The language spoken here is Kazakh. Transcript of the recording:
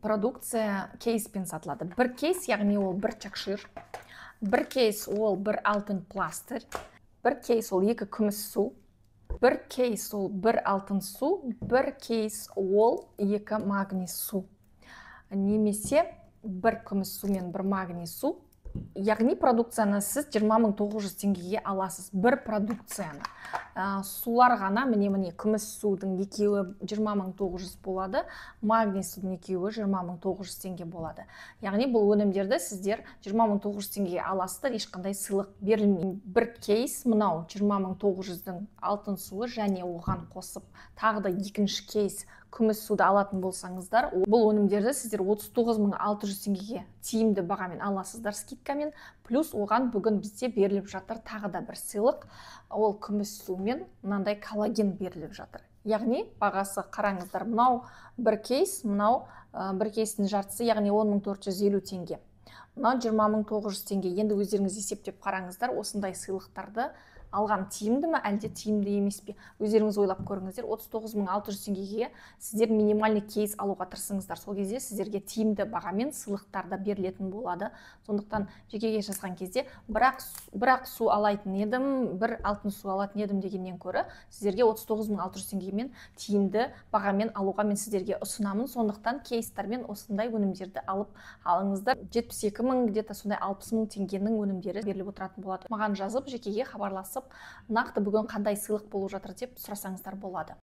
продукция кейспен сатылады. Бір кейс, яғни ол бір чакшир. Бір кейс ол бір алтын пластырь. Бір кейс ол 2 күміс су. Бір кейс ол бір алтын су. Бір кейс ол 2 магний су. Немесе бір күміс су мен бір магний су. Яғни продукцияны сіз 20.900 теңгеге аласыз. Бір продукцияны. Сулар ғана, міне күміс судың екеуі 20.900 болады, магний судың екеуі 20.900 теңге болады. Яғни бұл өнімдерді сіздер 20.900 теңгеге аласыздар, ешқандай сыйлық берілмейді. Бір кейс мынау 20.900-дің алтын суы және оған қосып тағы да екінші кейс күміс суды алатын болсаңыздар, бұл өнімдерді сіздер 39.600 теңгеге тиімді бағамен аласыздар скидкамен. Плюс оған бүгін бізде беріліп жатыр тағы да бір сыйлық, ол күміс су мен мынандай коллаген беріліп жатыр. Яғни бағасы қараңыздар, мынау бір кейс, мынау бір кейстің жартысы, яғни 10.450 теңге. Мынау 20.900 теңге. Енді өздеріңіз есептеп қараңыздар, осындай сыйлықтарды алған тиімді ме, әлде тиімді емес пе? Өздеріңіз ойлап көріңіздер. 39.600 теңгеге сіздер минимальный кейс алуға тырысыңыздар. Сол кезде сіздерге тиімді бағамен сыйлықтарда берілетін болады. Сондықтан жекеге жазған кезде бірақ су алатын едім, бір алтын су алатын едім дегеннен көрі, сіздерге 39.600 теңгемен тиімді бағамен алуға мен сіздерге ұсынамын. Сондықтан кейстармен осындай өнімдерді алып алыңыздар. 72.000, где-то сондай 60.000 теңгенің өнімдері беріліп отыратын болады. Маған жазып, жекеге хабарласып, нақты бүгін қандай сыйлық болып жатыр деп сұрасаңыздар болады.